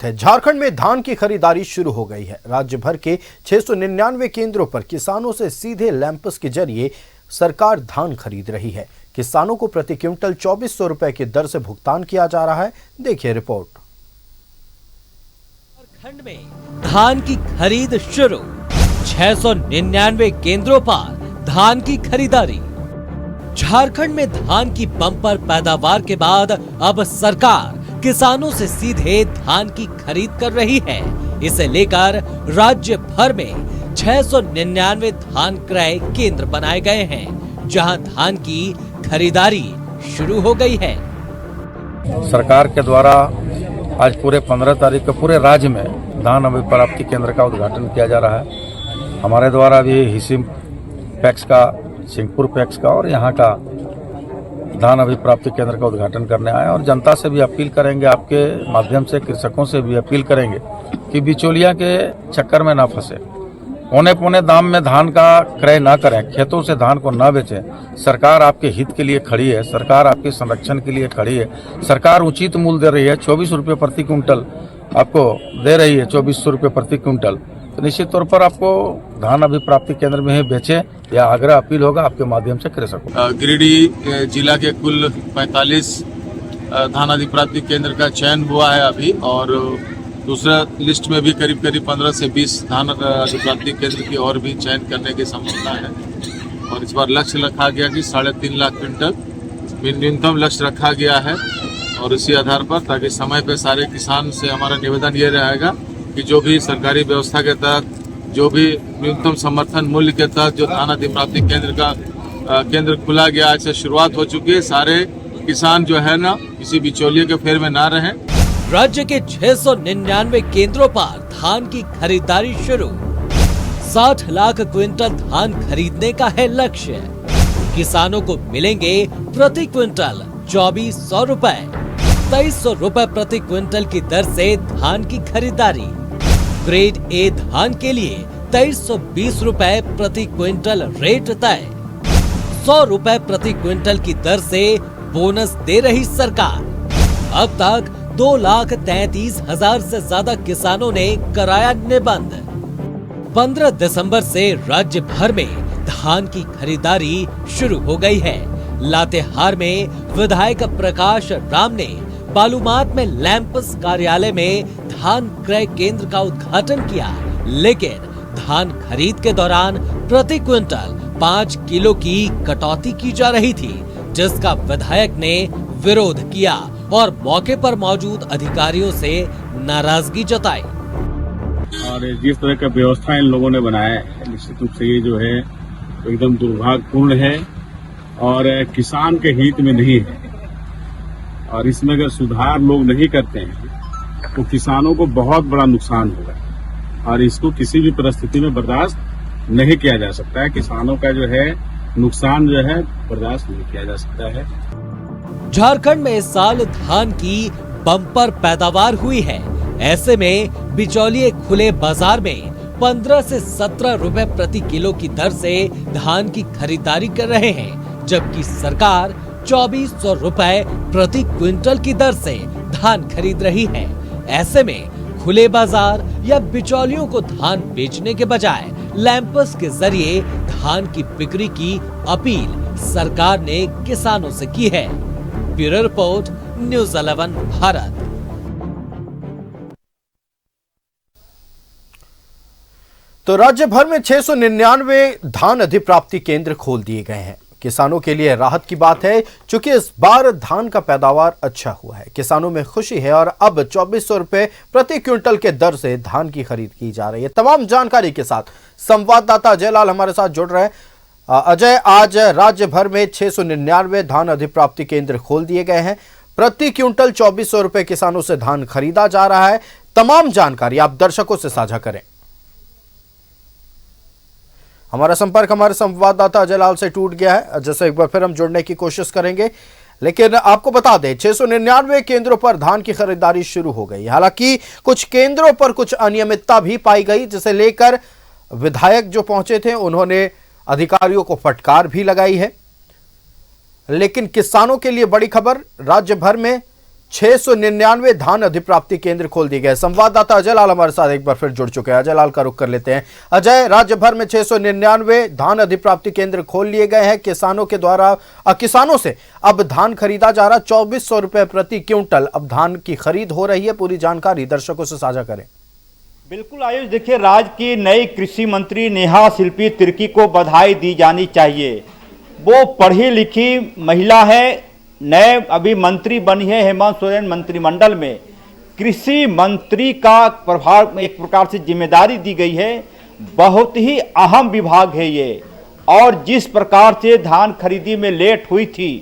झारखंड में धान की खरीदारी शुरू हो गई है। राज्य भर के 699 केंद्रों पर किसानों से सीधे लैंपस के जरिए सरकार धान खरीद रही है। किसानों को प्रति क्विंटल 2400 रुपए की दर से भुगतान किया जा रहा है। देखिए रिपोर्ट। झारखंड में धान की खरीद शुरू, 699 केंद्रों पर धान की खरीदारी। झारखंड में धान की बम्पर पैदावार के बाद अब सरकार किसानों से सीधे धान की खरीद कर रही है। इसे लेकर राज्य भर में 699 धान क्रय केंद्र बनाए गए हैं, जहां धान की खरीदारी शुरू हो गई है। सरकार के द्वारा आज पूरे 15 तारीख को पूरे राज्य में धान अभिप्राप्ति केंद्र का उद्घाटन किया जा रहा है। हमारे द्वारा भी हिसिम पैक्स का, सिंहपुर पैक्स का और यहाँ का धान अभिप्राप्ति केंद्र का उद्घाटन करने आए और जनता से भी अपील करेंगे, आपके माध्यम से कृषकों से भी अपील करेंगे कि बिचौलिया के चक्कर में ना फंसे, औने पौने दाम में धान का क्रय ना करें, खेतों से धान को ना बेचें। सरकार आपके हित के लिए खड़ी है, सरकार आपके संरक्षण के लिए खड़ी है। सरकार उचित मूल्य दे रही है, 24 रुपये प्रति क्विंटल आपको दे रही है, 2400 रुपये प्रति क्विंटल। तो निश्चित तौर पर आपको धान अभिप्राप्ति केंद्र में ही बेचे, या आग्रह अपील होगा आपके माध्यम से कृषकों। गिरिडीह जिला के कुल 45 धान अधिप्राप्ति केंद्र का चयन हुआ है अभी, और दूसरा लिस्ट में भी करीब 15 से 20 धान अधिप्राप्ति केंद्र की और भी चयन करने की संभावना है। और इस बार लक्ष्य रखा गया कि 3.5 लाख क्विंटल न्यूनतम लक्ष्य रखा गया है। और इसी आधार पर, ताकि समय पर सारे किसान से हमारा निवेदन ये रहेगा कि जो भी सरकारी व्यवस्था के तहत, जो भी न्यूनतम समर्थन मूल्य के तहत जो धान अधिप्राप्ति केंद्र खुला गया, आज से शुरुआत हो चुकी है। सारे किसान जो है ना, किसी बिचौलिए के फेर में ना रहें। राज्य के 699 केंद्रों पर धान की खरीदारी शुरू। 60 लाख क्विंटल धान खरीदने का है लक्ष्य। किसानों को मिलेंगे प्रति क्विंटल 2400 रुपए। 2300 रुपए प्रति क्विंटल की दर से धान की खरीदारी। ग्रेड ए धान के लिए 2320 रुपए प्रति क्विंटल रेट तय। 100 रुपए प्रति क्विंटल की दर से बोनस दे रही सरकार। अब तक 2,33,000 से ज्यादा किसानों ने कराया निबंध। 15 दिसंबर से राज्य भर में धान की खरीदारी शुरू हो गई है। लातेहार में विधायक प्रकाश राम ने बालूमाथ में लैंपस कार्यालय में धान क्रय केंद्र का उद्घाटन किया, लेकिन धान खरीद के दौरान प्रति क्विंटल 5 किलो की कटौती की जा रही थी, जिसका विधायक ने विरोध किया और मौके पर मौजूद अधिकारियों से नाराजगी जताई। और जिस तरह का व्यवस्था इन लोगों ने बनाया है, निश्चित रूप से ये जो है एकदम दुर्भाग्यपूर्ण है और किसान के हित में नहीं है। और इसमें अगर सुधार लोग नहीं करते हैं तो किसानों को बहुत बड़ा नुकसान होगा और इसको किसी भी परिस्थिति में बर्दाश्त नहीं किया जा सकता है। किसानों का जो है नुकसान जो है बर्दाश्त नहीं किया जा सकता है। झारखंड में इस साल धान की बम्पर पैदावार हुई है। ऐसे में बिचौलिए खुले बाजार में 15 से 17 रुपए प्रति किलो की दर से धान की खरीदारी कर रहे हैं, जबकि सरकार 2400 रुपए प्रति क्विंटल की दर से धान खरीद रही है। ऐसे में खुले बाजार या बिचौलियों को धान बेचने के बजाय लैंपस के जरिए धान की बिक्री की अपील सरकार ने किसानों से की है। Bureau report, news 11 Bharat. तो राज्य भर में 699 धान अधिप्राप्ति केंद्र खोल दिए गए हैं। किसानों के लिए राहत की बात है, क्योंकि इस बार धान का पैदावार अच्छा हुआ है। किसानों में खुशी है और अब 2400 रुपए प्रति क्विंटल के दर से धान की खरीद की जा रही है। तमाम जानकारी के साथ संवाददाता अजय लाल हमारे साथ जुड़ रहे हैं। अजय, आज राज्य भर में 699 धान अधिप्राप्ति केंद्र खोल दिए गए हैं। प्रति क्विंटल 2400 रुपए किसानों से धान खरीदा जा रहा है। तमाम जानकारी आप दर्शकों से साझा करें। हमारा संपर्क हमारे संवाददाता अजय लाल से टूट गया है, जैसे एक बार फिर हम जुड़ने की कोशिश करेंगे। लेकिन आपको बता दें, 699 केंद्रों पर धान की खरीदारी शुरू हो गई। हालांकि कुछ केंद्रों पर कुछ अनियमितता भी पाई गई, जिसे लेकर विधायक जो पहुंचे थे उन्होंने अधिकारियों को फटकार भी लगाई है। लेकिन किसानों के लिए बड़ी खबर, राज्य भर में 699 धान अधिप्राप्ति केंद्र खोल दिए गए। संवाददाता अजय लाल हमारे साथ एक बार फिर जुड़ चुके हैं। अजय लाल का रुख कर लेते हैं। अजय, राज्य भर में 699 धान अधिप्राप्ति केंद्र खोल लिए गए हैं। किसानों से अब धान खरीदा जा रहा। 2400 रुपए प्रति क्विंटल अब धान की खरीद हो रही है। पूरी जानकारी दर्शकों से साझा करें। बिल्कुल आयुष, देखिए, राज्य की नई कृषि मंत्री नेहा शिल्पी तिर्की को बधाई दी जानी चाहिए। वो पढ़ी लिखी महिला है, नए अभी मंत्री बनी है हेमंत सोरेन मंत्रिमंडल में। कृषि मंत्री का प्रभाव एक प्रकार से जिम्मेदारी दी गई है। बहुत ही अहम विभाग है ये, और जिस प्रकार से धान खरीदी में लेट हुई थी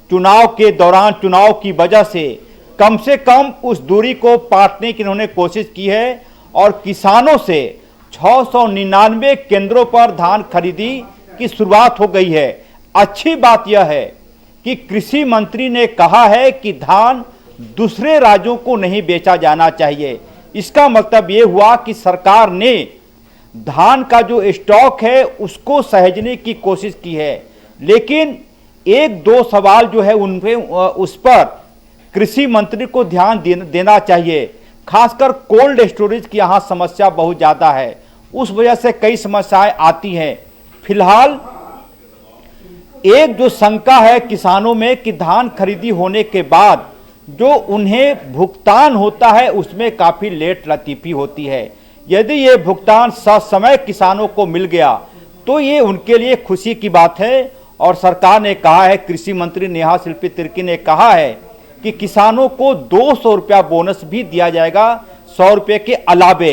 चुनाव के दौरान, चुनाव की वजह से कम उस दूरी को पाटने की इन्होंने कोशिश की है। और किसानों से 699 केंद्रों पर धान खरीदी की शुरुआत हो गई है। अच्छी बात यह है कि कृषि मंत्री ने कहा है कि धान दूसरे राज्यों को नहीं बेचा जाना चाहिए। इसका मतलब ये हुआ कि सरकार ने धान का जो स्टॉक है उसको सहेजने की कोशिश की है। लेकिन एक दो सवाल जो है उनपे उस पर कृषि मंत्री को ध्यान देना चाहिए। खासकर कोल्ड स्टोरेज की यहाँ समस्या बहुत ज़्यादा है, उस वजह से कई समस्याएं आती हैं। फिलहाल एक जो शंका है किसानों में कि धान खरीदी होने के बाद जो उन्हें भुगतान होता है उसमें काफ़ी लेट लतीफ़ी होती है। यदि ये भुगतान ससमय किसानों को मिल गया तो ये उनके लिए खुशी की बात है। और सरकार ने कहा है, कृषि मंत्री नेहा शिल्पी तिर्की ने कहा है कि किसानों को 200 रुपया बोनस भी दिया जाएगा 100 रुपये के अलावे।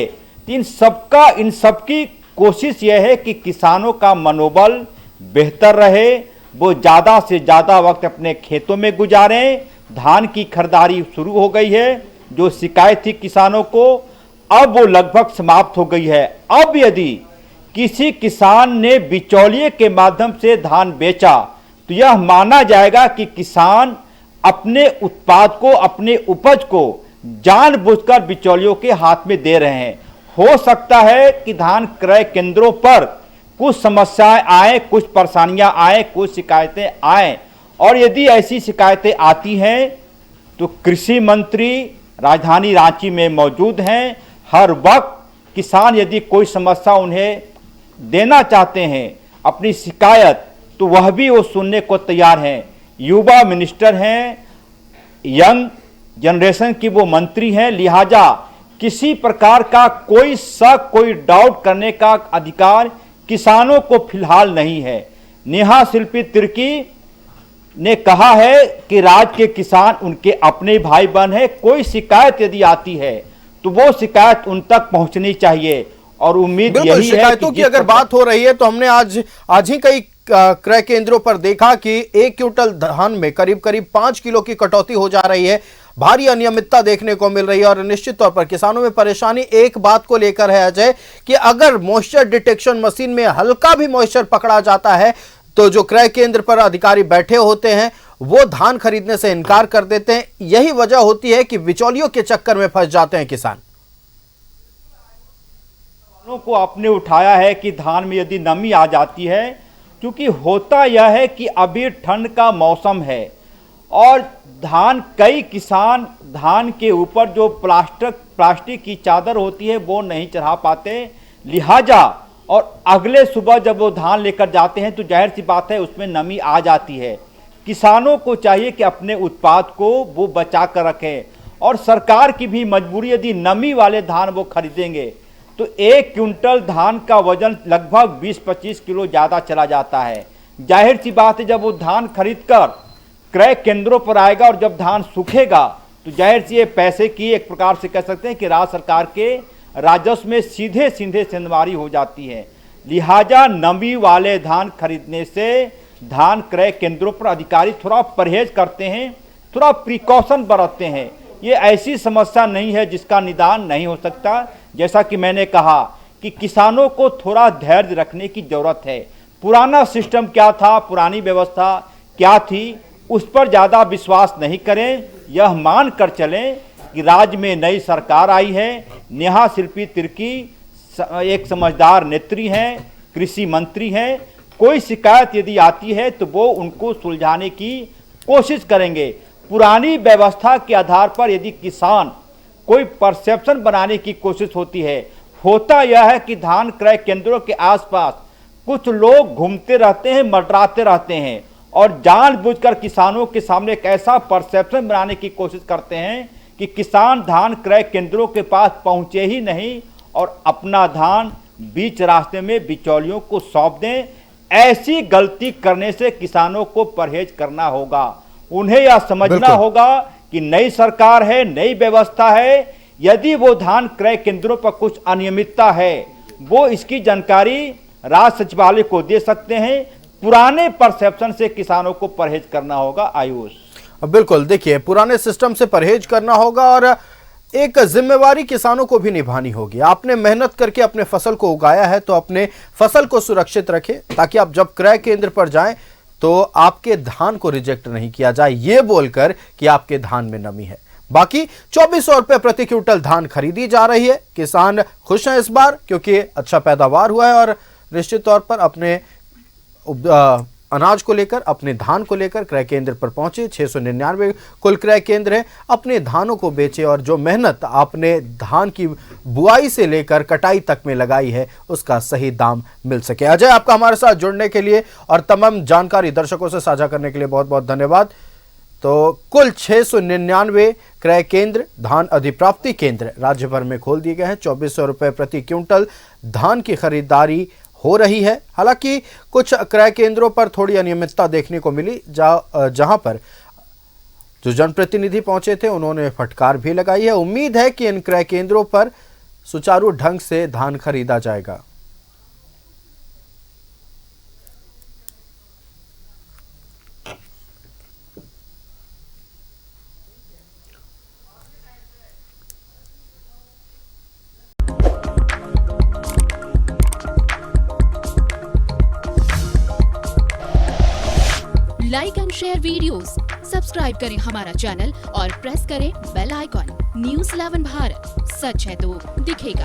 इन सबकी कोशिश यह है कि किसानों का मनोबल बेहतर रहे, वो ज़्यादा से ज़्यादा वक्त अपने खेतों में गुजारें। धान की खरीदारी शुरू हो गई है। जो शिकायत थी किसानों को अब वो लगभग समाप्त हो गई है। अब यदि किसी किसान ने बिचौलिए के माध्यम से धान बेचा तो यह माना जाएगा कि किसान अपने उत्पाद को, अपने उपज को जानबूझकर बिचौलियों के हाथ में दे रहे हैं। हो सकता है कि धान क्रय केंद्रों पर कुछ समस्याएं आए, कुछ परेशानियां आए, कुछ शिकायतें आए, और यदि ऐसी शिकायतें आती हैं तो कृषि मंत्री राजधानी रांची में मौजूद हैं। हर वक्त किसान यदि कोई समस्या उन्हें देना चाहते हैं अपनी शिकायत, तो वह भी वो सुनने को तैयार हैं। युवा मिनिस्टर हैं, यंग जनरेशन की वो मंत्री हैं, लिहाजा किसी प्रकार का कोई शक, कोई डाउट करने का अधिकार किसानों को फिलहाल नहीं है। नेहा शिल्पी तिर्की ने कहा है कि राज्य के किसान उनके अपने भाई बहन हैं। कोई शिकायत यदि आती है तो वो शिकायत उन तक पहुंचनी चाहिए, और उम्मीद यही है कि शिकायतों की अगर बात हो रही है तो हमने आज ही कई क्रय केंद्रों पर देखा कि 1 क्विंटल धान में करीब 5 किलो की कटौती हो जा रही है। भारी अनियमितता देखने को मिल रही है, और निश्चित तौर पर किसानों में परेशानी एक बात को लेकर है अजय, कि अगर मॉइस्चर डिटेक्शन मशीन में हल्का भी मॉइस्चर पकड़ा जाता है तो जो क्रय केंद्र पर अधिकारी बैठे होते हैं वो धान खरीदने से इनकार कर देते हैं। यही वजह होती है कि बिचौलियों के चक्कर में फंस जाते हैं किसान। को आपने उठाया है कि धान में यदि नमी आ जाती है, क्योंकि होता यह है कि अभी ठंड का मौसम है और कई किसान धान के ऊपर जो प्लास्टिक की चादर होती है वो नहीं चढ़ा पाते, लिहाजा और अगले सुबह जब वो धान लेकर जाते हैं तो जाहिर सी बात है उसमें नमी आ जाती है। किसानों को चाहिए कि अपने उत्पाद को वो बचा कर रखें, और सरकार की भी मजबूरी, यदि नमी वाले धान वो खरीदेंगे तो 1 क्विंटल धान का वजन लगभग 20-25 किलो ज़्यादा चला जाता है। जाहिर सी बात है जब वो धान खरीदकर क्रय केंद्रों पर आएगा और जब धान सूखेगा तो जाहिर सी पैसे की एक प्रकार से कह सकते हैं कि राज्य सरकार के राजस्व में सीधे सेंधमारी हो जाती है। लिहाजा नमी वाले धान खरीदने से धान क्रय केंद्रों पर अधिकारी थोड़ा परहेज करते हैं, थोड़ा प्रिकॉशन बरतते हैं। ये ऐसी समस्या नहीं है जिसका निदान नहीं हो सकता। जैसा कि मैंने कहा कि किसानों को थोड़ा धैर्य रखने की जरूरत है। पुराना सिस्टम क्या था, पुरानी व्यवस्था क्या थी, उस पर ज़्यादा विश्वास नहीं करें। यह मान कर चलें कि राज्य में नई सरकार आई है। नेहा शिल्पी तिर्की एक समझदार नेत्री हैं, कृषि मंत्री हैं। कोई शिकायत यदि आती है तो वो उनको सुलझाने की कोशिश करेंगे। पुरानी व्यवस्था के आधार पर यदि किसान कोई परसेप्शन बनाने की कोशिश होती है, होता यह है कि धान क्रय केंद्रों के आसपास कुछ लोग घूमते रहते हैं, मंडराते रहते हैं और जानबूझकर किसानों के सामने एक ऐसा परसेप्शन बनाने की कोशिश करते हैं कि किसान धान क्रय केंद्रों के पास पहुंचे ही नहीं और अपना धान बीच रास्ते में बिचौलियों को सौंप दें। ऐसी गलती करने से किसानों को परहेज करना होगा। उन्हें यह समझना होगा कि नई सरकार है, नई व्यवस्था है। यदि वो धान क्रय केंद्रों पर कुछ अनियमितता है, वो इसकी जानकारी राज्य सचिवालय को दे सकते हैं। पुराने परसेप्शन से किसानों को परहेज करना होगा। आयुष, बिल्कुल, देखिए, पुराने सिस्टम से परहेज करना होगा और एक जिम्मेवारी किसानों को भी निभानी होगी। आपने मेहनत करके अपने फसल को उगाया है तो अपने फसल को सुरक्षित रखें, ताकि आप जब क्रय केंद्र पर जाएं तो आपके धान को रिजेक्ट नहीं किया जाए ये बोलकर कि आपके धान में नमी है। बाकी 2400 रुपए प्रति क्विंटल धान खरीदी जा रही है। किसान खुश हैं इस बार क्योंकि अच्छा पैदावार हुआ है और निश्चित तौर पर अपने अनाज को लेकर, अपने धान को लेकर क्रय केंद्र पर पहुंचे। 699 कुल क्रय केंद्र है। अपने धानों को बेचे और जो मेहनत आपने धान की बुआई से लेकर कटाई तक में लगाई है उसका सही दाम मिल सके। अजय, आपका हमारे साथ जुड़ने के लिए और तमाम जानकारी दर्शकों से साझा करने के लिए बहुत बहुत धन्यवाद। तो कुल 699 क्रय केंद्र, धान अधिप्राप्ति केंद्र राज्य भर में खोल दिए गए हैं। 2400 रुपए प्रति क्विंटल धान की खरीदारी हो रही है। हालांकि कुछ क्रय केंद्रों पर थोड़ी अनियमितता देखने को मिली, जहां पर जो जनप्रतिनिधि पहुंचे थे उन्होंने फटकार भी लगाई है। उम्मीद है कि इन क्रय केंद्रों पर सुचारू ढंग से धान खरीदा जाएगा। Like and share videos, subscribe करें हमारा चैनल और प्रेस करें बेल आइकॉन। न्यूज़ 11 भारत, सच है तो दिखेगा।